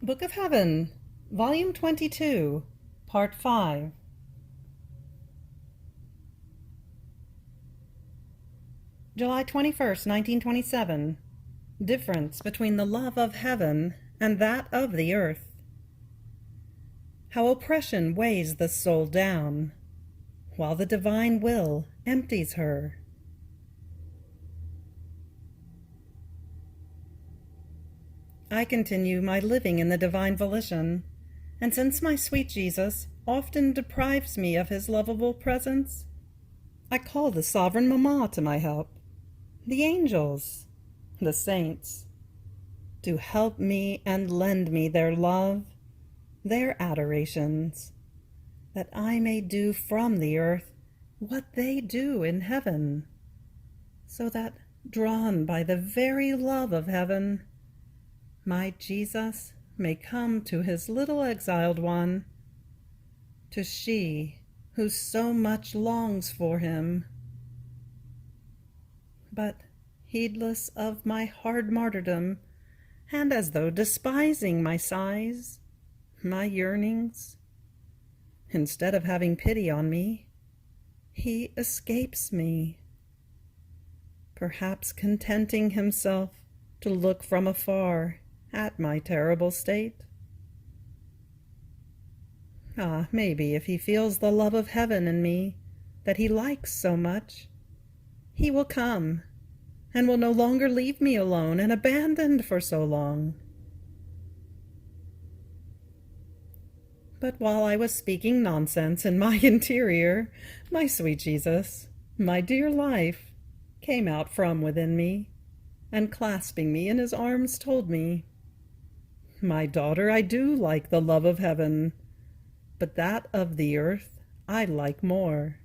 Book of Heaven, Volume 22, Part 5. July 21st, 1927. Difference between the love of heaven and that of the earth. How oppression weighs the soul down, while the divine will empties her. I continue my living in the divine volition, and since my sweet Jesus often deprives me of his lovable presence, I call the sovereign Mamma to my help, the angels, the saints, to help me and lend me their love, their adorations, that I may do from the earth what they do in heaven, so that, drawn by the very love of heaven, my Jesus may come to his little exiled one, to she who so much longs for him. But, heedless of my hard martyrdom, and as though despising my sighs, my yearnings, instead of having pity on me, he escapes me, perhaps contenting himself to look from afar at my terrible state. Maybe if he feels the love of heaven in me that he likes so much, he will come and will no longer leave me alone and abandoned for so long. But while I was speaking nonsense in my interior, my sweet Jesus, my dear life, came out from within me, and clasping me in his arms told me, "My daughter, I do like the love of heaven, but that of the earth I like more.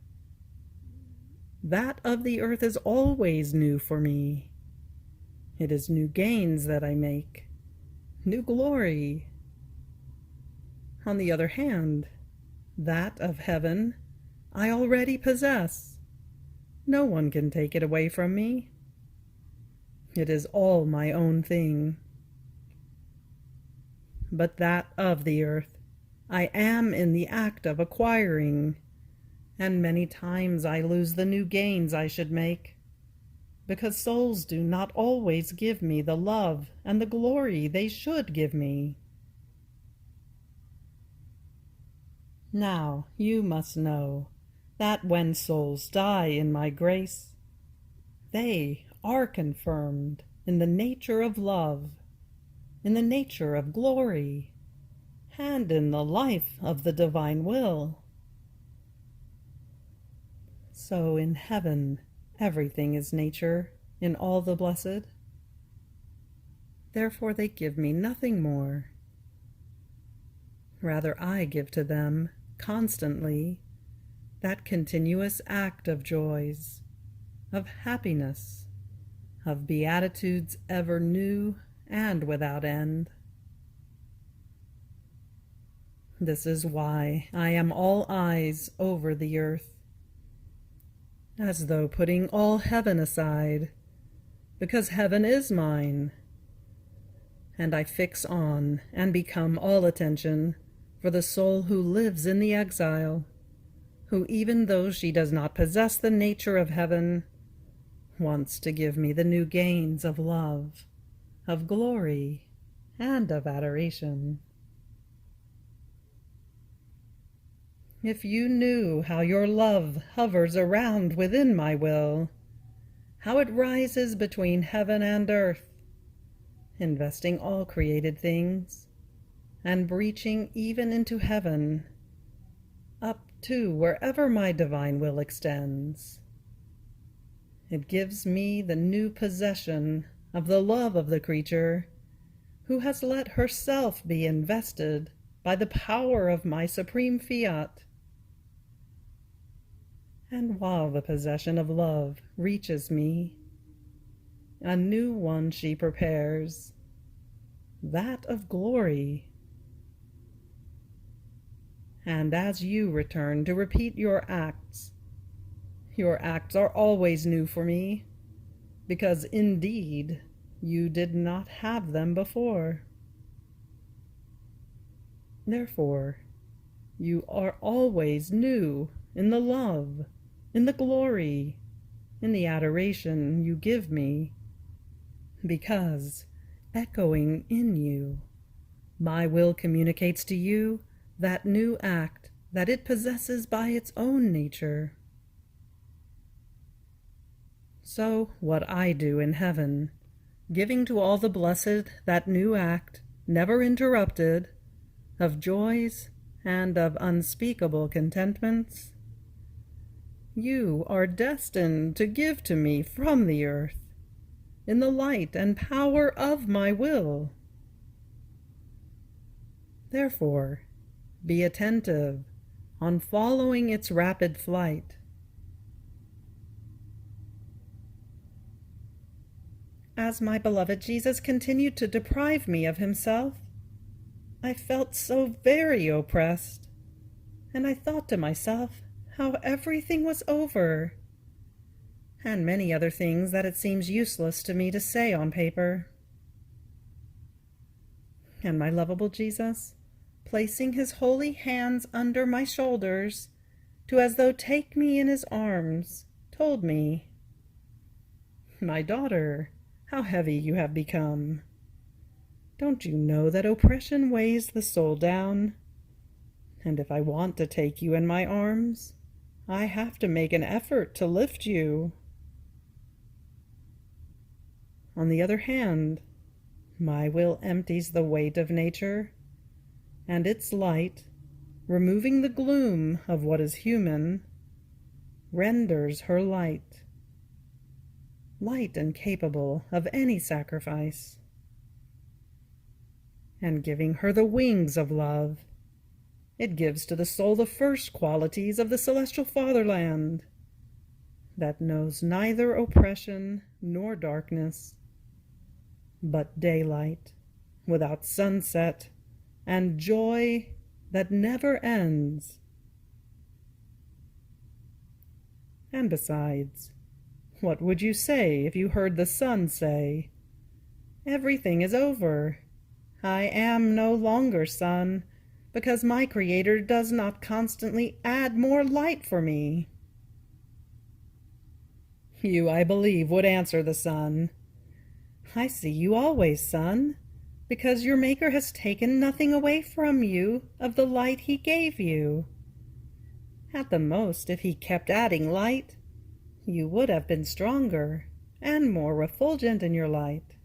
That of the earth is always new for me. It is new gains that I make, new glory. On the other hand, that of heaven I already possess. No one can take it away from me. It is all my own thing. But that of the earth I am in the act of acquiring, and many times I lose the new gains I should make, because souls do not always give me the love and the glory they should give me. Now you must know that when souls die in my grace, they are confirmed in the nature of love, in the nature of glory, and in the life of the divine will. So in heaven everything is nature in all the blessed. Therefore they give me nothing more. Rather I give to them constantly that continuous act of joys, of happiness, of beatitudes ever new and without end. This is why I am all eyes over the earth, as though putting all heaven aside, because heaven is mine, and I fix on and become all attention for the soul who lives in the exile, who, even though she does not possess the nature of heaven, wants to give me the new gains of love, of glory, and of adoration. If you knew how your love hovers around within my will, how it rises between heaven and earth, investing all created things, and breaching even into heaven, up to wherever my divine will extends. It gives me the new possession of the love of the creature, who has let herself be invested by the power of my supreme Fiat. And while the possession of love reaches me, a new one she prepares, that of glory. And as you return to repeat your acts are always new for me, because indeed you did not have them before. Therefore, you are always new in the love, in the glory, in the adoration you give me, because, echoing in you, my will communicates to you that new act that it possesses by its own nature. So what I do in heaven, giving to all the blessed that new act, never interrupted, of joys and of unspeakable contentments, you are destined to give to me from the earth, in the light and power of my will. Therefore, be attentive on following its rapid flight. As my beloved Jesus continued to deprive me of himself, I felt so very oppressed, and I thought to myself how everything was over, and many other things that it seems useless to me to say on paper. And my lovable Jesus, placing his holy hands under my shoulders, to as though take me in his arms, told me, "My daughter, how heavy you have become. Don't you know that oppression weighs the soul down? And if I want to take you in my arms, I have to make an effort to lift you. On the other hand, my will empties the weight of nature, and its light, removing the gloom of what is human, renders her light and capable of any sacrifice, and giving her the wings of love, it gives to the soul the first qualities of the celestial fatherland, that knows neither oppression nor darkness, but daylight without sunset, and joy that never ends. And besides, what would you say if you heard the sun say, 'Everything is over. I am no longer sun, because my Creator does not constantly add more light for me'? You, I believe, would answer the sun, 'I see you always, sun, because your Maker has taken nothing away from you of the light he gave you. At the most, if he kept adding light, you would have been stronger and more refulgent in your light.'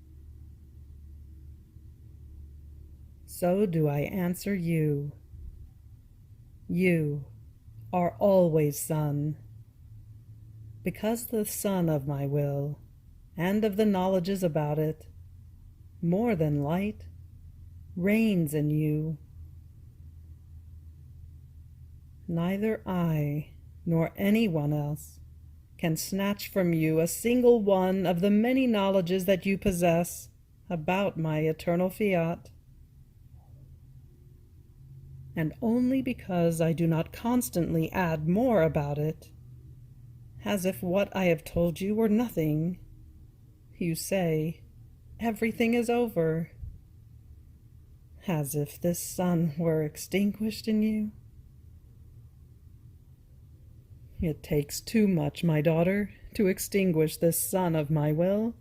So do I answer you. You are always sun, because the sun of my will, and of the knowledges about it, more than light, reigns in you. Neither I nor anyone else can snatch from you a single one of the many knowledges that you possess about my eternal Fiat. And only because I do not constantly add more about it, as if what I have told you were nothing, you say, 'Everything is over,' as if this sun were extinguished in you. It takes too much, my daughter, to extinguish this sun of my will,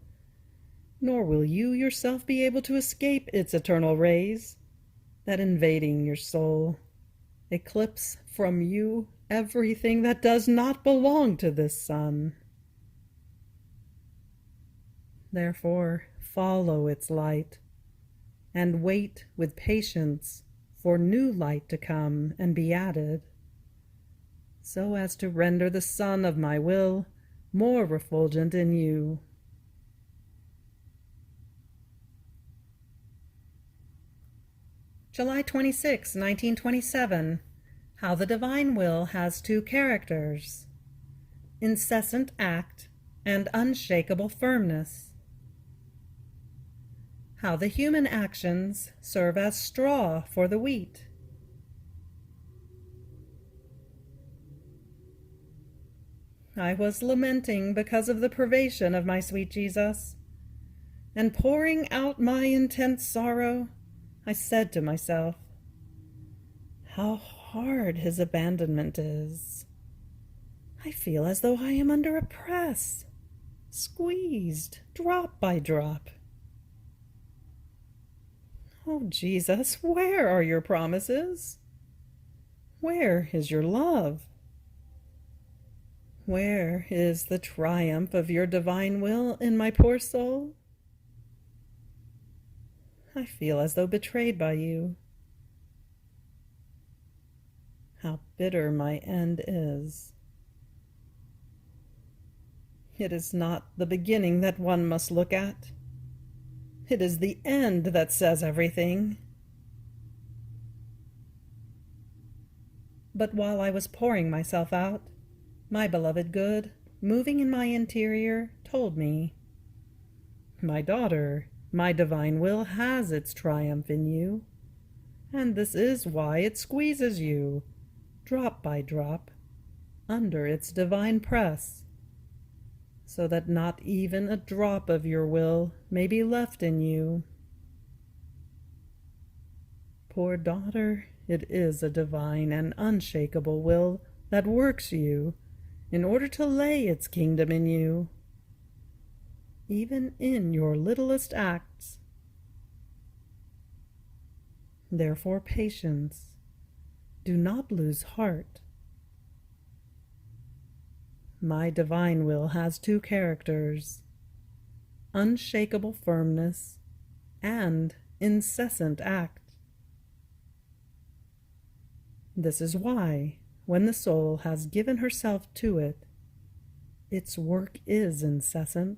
nor will you yourself be able to escape its eternal rays, that invading your soul, eclipse from you everything that does not belong to this sun. Therefore, follow its light, and wait with patience for new light to come and be added, so as to render the sun of my will more refulgent in you. July 26, 1927. How the divine will has two characters: incessant act and unshakable firmness. How the human actions serve as straw for the wheat. I was lamenting because of the privation of my sweet Jesus, and pouring out my intense sorrow, I said to myself, How hard his abandonment is. I feel as though I am under a press, squeezed drop by drop. Oh, Jesus, where are your promises? Where is your love? Where is the triumph of your divine will in my poor soul? I feel as though betrayed by you. How bitter my end is. It is not the beginning that one must look at. It is the end that says everything. But while I was pouring myself out, my beloved good, moving in my interior, told me, "My daughter, my divine will has its triumph in you, and this is why it squeezes you, drop by drop, under its divine press, so that not even a drop of your will may be left in you." Poor daughter, it is a divine and unshakable will that works you in order to lay its kingdom in you, even in your littlest acts. Therefore, patience. Do not lose heart. My divine will has two characters: unshakable firmness and incessant act. This is why, when the soul has given herself to it, its work is incessant.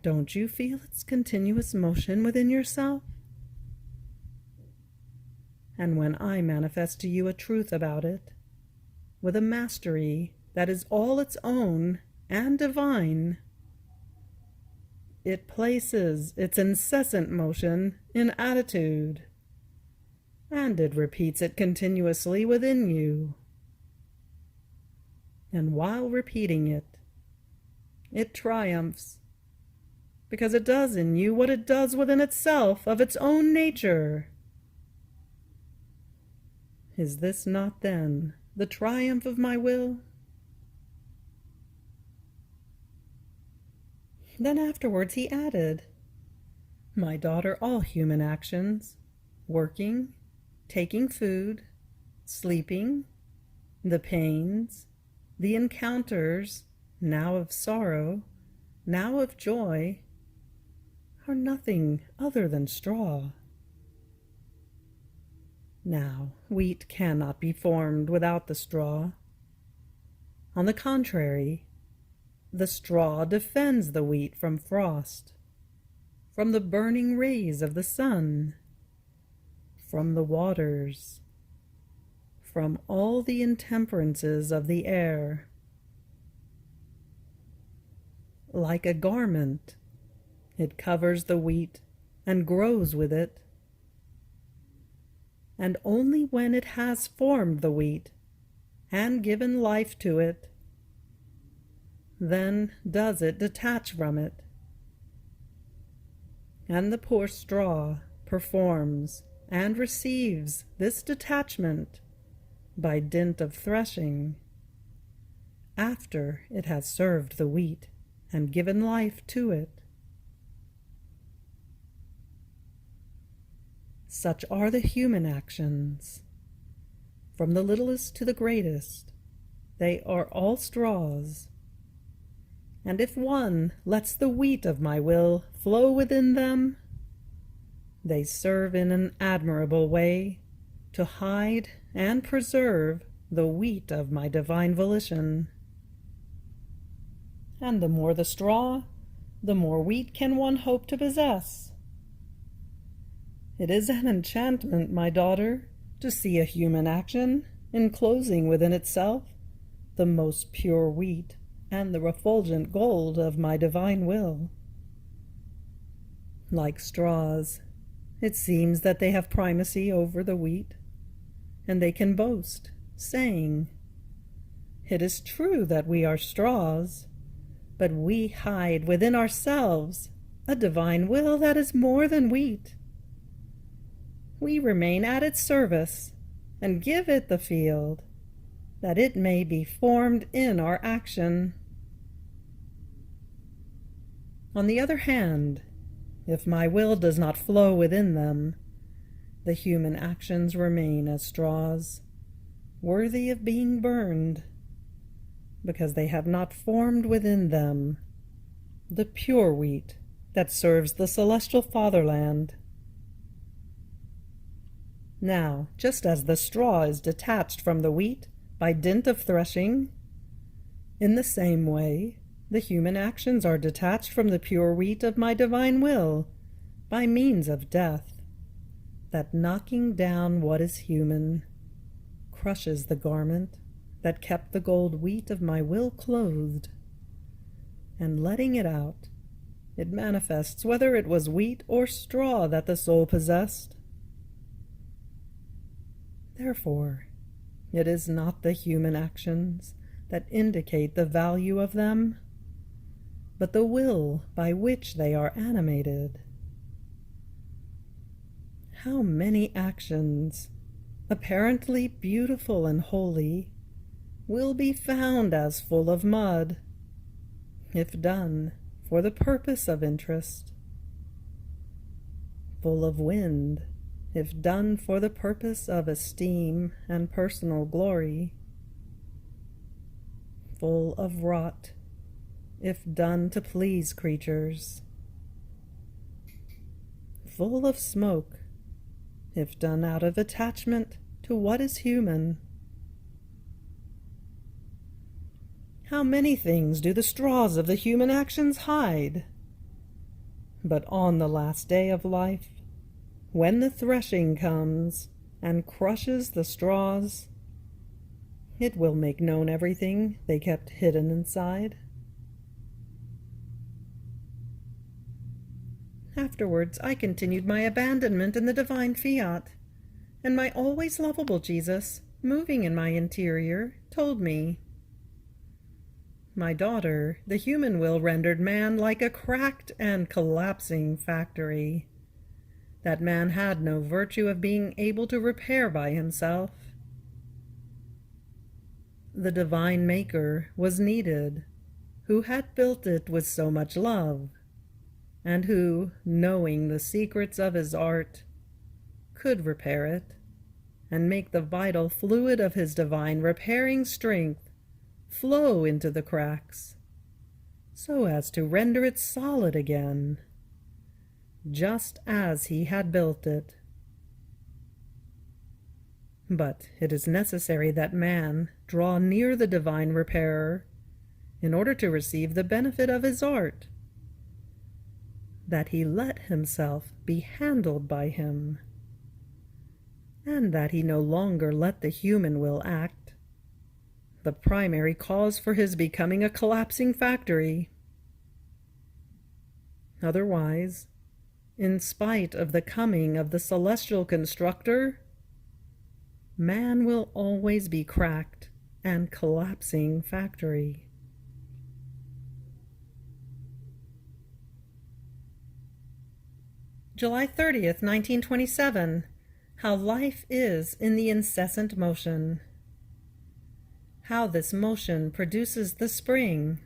Don't you feel its continuous motion within yourself? And when I manifest to you a truth about it, with a mastery that is all its own and divine, it places its incessant motion in attitude, and it repeats it continuously within you. And while repeating it, it triumphs, because it does in you what it does within itself of its own nature. Is this not, then, the triumph of my will? Then afterwards he added, "My daughter, all human actions, working, taking food, sleeping, the pains, the encounters, now of sorrow, now of joy, are nothing other than straw. Now, wheat cannot be formed without the straw. On the contrary, the straw defends the wheat from frost, from the burning rays of the sun, from the waters, from all the intemperances of the air. Like a garment, it covers the wheat and grows with it. And only when it has formed the wheat and given life to it, then does it detach from it. And the poor straw performs and receives this detachment by dint of threshing, after it has served the wheat and given life to it. Such are the human actions. From the littlest to the greatest, they are all straws. And if one lets the wheat of my will flow within them, they serve in an admirable way to hide and preserve the wheat of my divine volition. And the more the straw, the more wheat can one hope to possess. It is an enchantment, my daughter, to see a human action enclosing within itself the most pure wheat and the refulgent gold of my divine will. Like straws, it seems that they have primacy over the wheat, and they can boast, saying, "It is true that we are straws, but we hide within ourselves a divine will that is more than wheat. we remain at its service and give it the field, that it may be formed in our action. On the other hand, if my will does not flow within them, the human actions remain as straws, worthy of being burned, because they have not formed within them the pure wheat that serves the celestial fatherland. Now, just as the straw is detached from the wheat by dint of threshing, in the same way the human actions are detached from the pure wheat of my divine will by means of death, that knocking down what is human crushes the garment that kept the gold wheat of my will clothed, and letting it out, it manifests whether it was wheat or straw that the soul possessed. Therefore, it is not the human actions that indicate the value of them, but the will by which they are animated. How many actions, apparently beautiful and holy, will be found as full of mud, if done for the purpose of interest, full of wind, if done for the purpose of esteem and personal glory, full of rot, if done to please creatures, full of smoke, if done out of attachment to what is human. How many things do the straws of the human actions hide? But on the last day of life, when the threshing comes and crushes the straws, it will make known everything they kept hidden inside. Afterwards, I continued my abandonment in the divine Fiat, and my always lovable Jesus, moving in my interior, told me, "My daughter, the human will rendered man like a cracked and collapsing factory. That man had no virtue of being able to repair by himself. The divine Maker was needed, who had built it with so much love, and who, knowing the secrets of his art, could repair it, and make the vital fluid of his divine repairing strength flow into the cracks, so as to render it solid again, just as he had built it. But it is necessary that man draw near the divine repairer in order to receive the benefit of his art, that he let himself be handled by him, and that he no longer let the human will act, the primary cause for his becoming a collapsing factory. Otherwise, in spite of the coming of the celestial constructor, man will always be cracked and collapsing factory." July 30th, 1927. How life is in the incessant motion. How this motion produces the spring.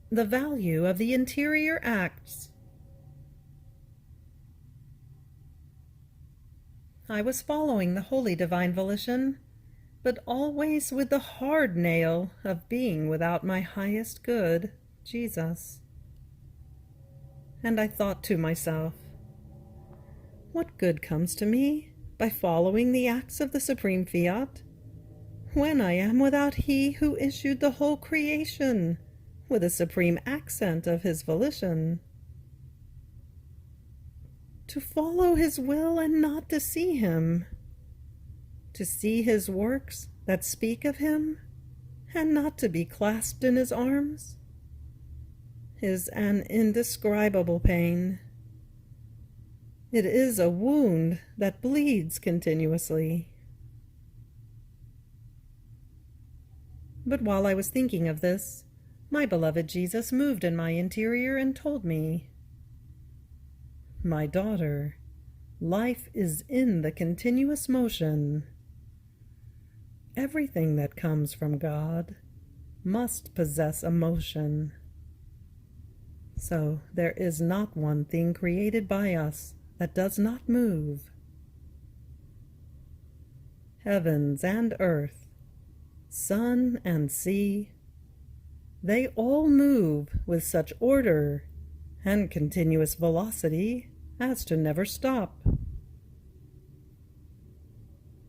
The value of the interior acts. I was following the holy divine volition, but always with the hard nail of being without my highest good, Jesus. And I thought to myself, what good comes to me by following the acts of the supreme Fiat, when I am without he who issued the whole creation with a supreme accent of his volition? To follow his will and not to see him, to see his works that speak of him and not to be clasped in his arms, is an indescribable pain. It is a wound that bleeds continuously. But while I was thinking of this, my beloved Jesus moved in my interior and told me, "My daughter, Life is in the continuous motion. Everything that comes from God must possess a motion. So there is not one thing created by us that does not move. Heavens and earth, sun and sea, they all move with such order and continuous velocity as to never stop.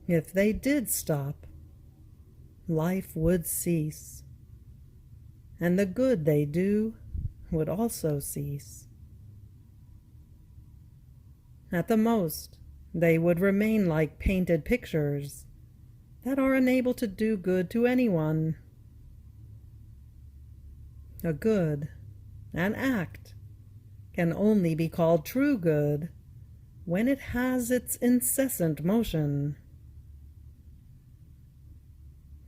If they did stop, life would cease, and the good they do would also cease. At the most, they would remain like painted pictures that are unable to do good to anyone. A good, an act, can only be called true good when it has its incessant motion.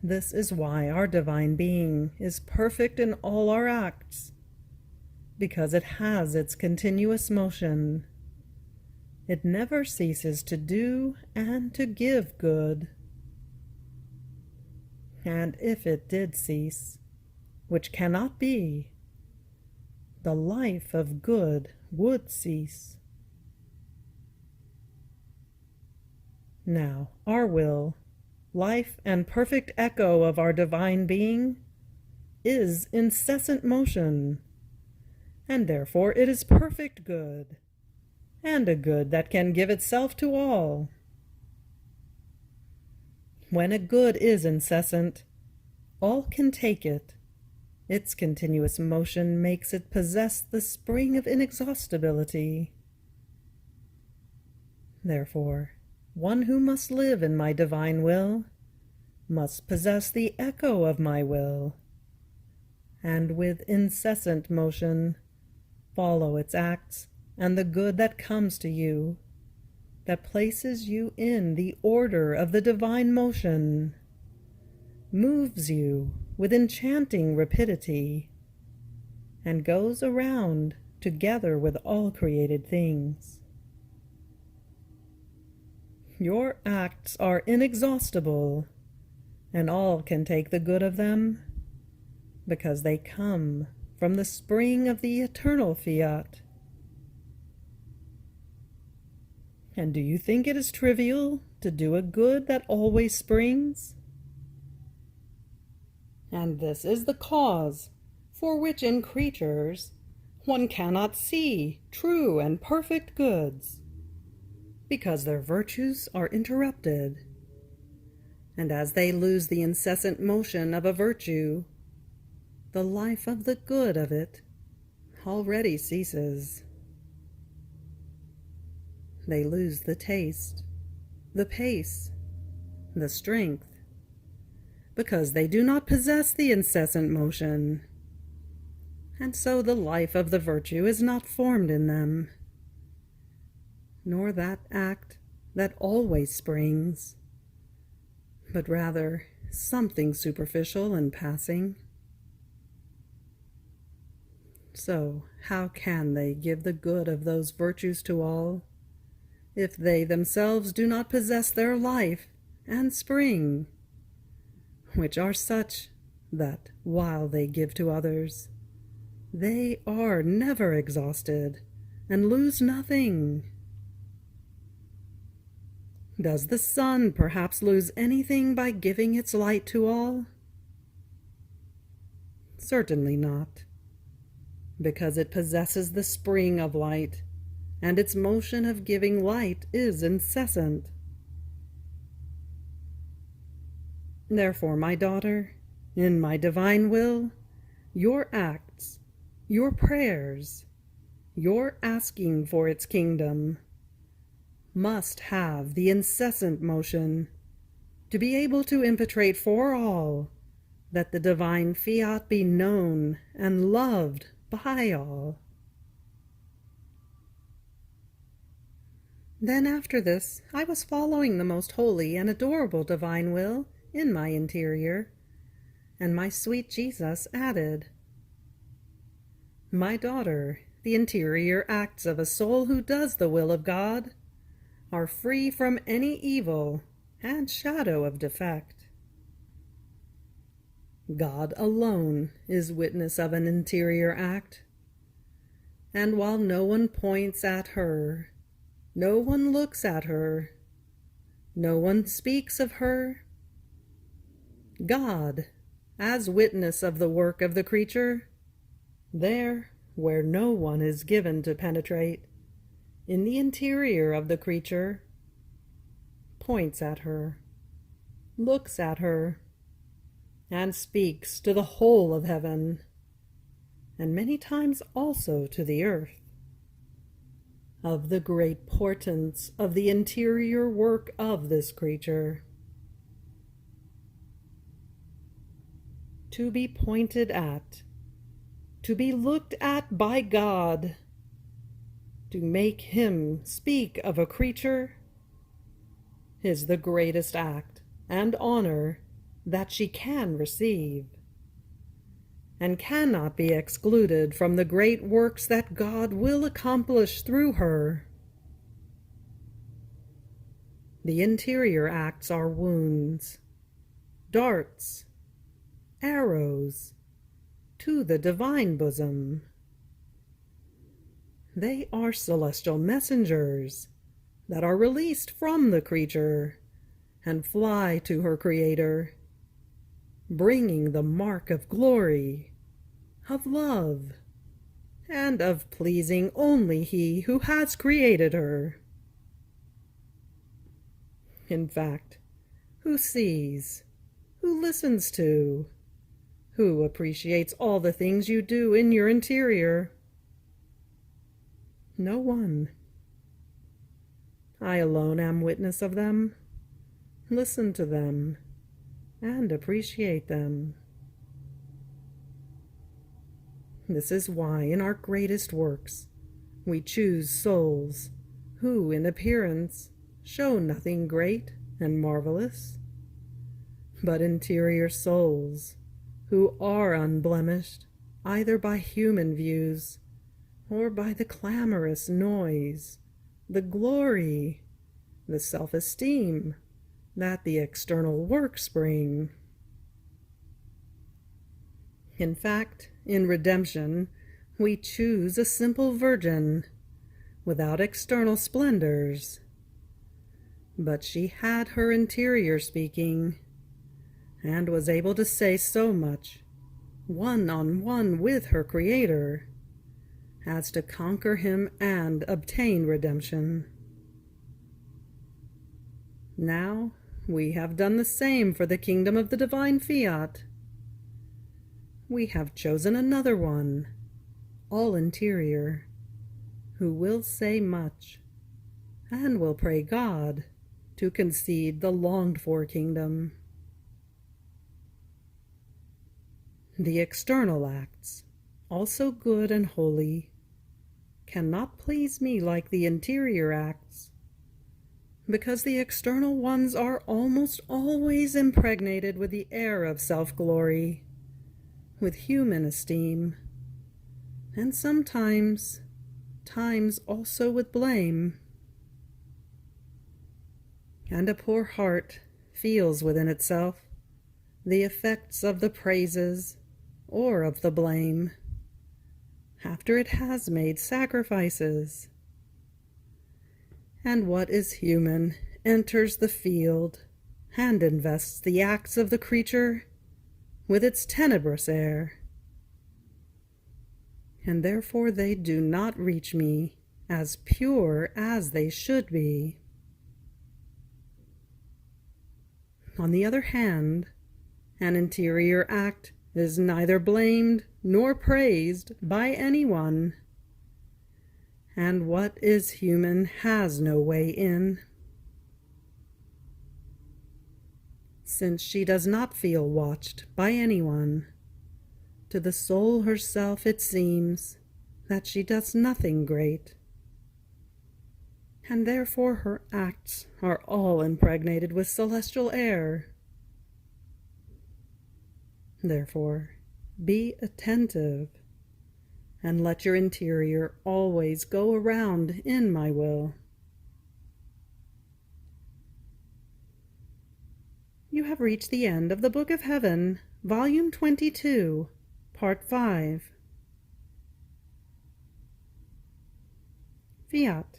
This is why our divine being is perfect in all our acts, because it has its continuous motion. It never ceases to do and to give good. And if it did cease, which cannot be, the life of good would cease. Now, our will, life and perfect echo of our divine being, is incessant motion, and therefore it is perfect good, and a good that can give itself to all. When a good is incessant, all can take it. Its continuous motion makes it possess the spring of inexhaustibility. Therefore, one who must live in my divine will must possess the echo of my will, and with incessant motion follow its acts and the good that comes to you, that places you in the order of the divine motion, moves you with enchanting rapidity, and goes around together with all created things. Your acts are inexhaustible, and all can take the good of them, because they come from the spring of the eternal Fiat. And do you think it is trivial to do a good that always springs? And this is the cause for which in creatures one cannot see true and perfect goods, because their virtues are interrupted. And as they lose the incessant motion of a virtue, the life of the good of it already ceases. They lose the taste, the pace, the strength, because they do not possess the incessant motion, and so the life of the virtue is not formed in them, nor that act that always springs, but rather something superficial and passing. So how can they give the good of those virtues to all, if they themselves do not possess their life and spring, which are such that, while they give to others, they are never exhausted and lose nothing? Does the sun perhaps lose anything by giving its light to all? Certainly not, because it possesses the spring of light, and its motion of giving light is incessant. Therefore, my daughter, in my divine will, your acts, your prayers, your asking for its kingdom, must have the incessant motion to be able to impetrate for all that the divine Fiat be known and loved by all. Then after this, I was following the most holy and adorable divine will in my interior, and my sweet Jesus added, "My daughter, the interior acts of a soul who does the will of God are free from any evil and shadow of defect. God alone is witness of an interior act, and while no one points at her, no one looks at her, no one speaks of her, God, as witness of the work of the creature, there where no one is given to penetrate, in the interior of the creature, points at her, looks at her, and speaks to the whole of heaven, and many times also to the earth, of the great portents of the interior work of this creature. To be pointed at, to be looked at by God, to make Him speak of a creature, is the greatest act and honor that she can receive, and cannot be excluded from the great works that God will accomplish through her. The interior acts are wounds, darts, arrows, to the divine bosom. They are celestial messengers that are released from the creature and fly to her Creator, bringing the mark of glory, of love, and of pleasing only He who has created her. In fact, who sees, who listens to, who appreciates all the things you do in your interior? No one. I alone am witness of them, listen to them, and appreciate them. This is why in our greatest works we choose souls who in appearance show nothing great and marvelous, but interior souls who are unblemished either by human views or by the clamorous noise, the glory, the self-esteem that the external works bring. In fact, in redemption, we choose a simple virgin, without external splendors. But she had her interior speaking, and was able to say so much, one-on-one with her Creator, as to conquer Him and obtain redemption. Now, we have done the same for the kingdom of the divine Fiat. We have chosen another one, all interior, who will say much, and will pray God to concede the longed-for kingdom. The external acts, also good and holy, cannot please me like the interior acts, because the external ones are almost always impregnated with the air of self-glory, with human esteem, and sometimes also with blame. And a poor heart feels within itself the effects of the praises or of the blame, after it has made sacrifices. And what is human enters the field and invests the acts of the creature with its tenebrous air. And therefore they do not reach me as pure as they should be. On the other hand, an interior act is neither blamed nor praised by anyone, and what is human has no way in. Since she does not feel watched by anyone, to the soul herself it seems that she does nothing great, and therefore her acts are all impregnated with celestial air. Therefore, be attentive, and let your interior always go around in my will. You have reached the end of the Book of Heaven, Volume 22, Part 5. Fiat.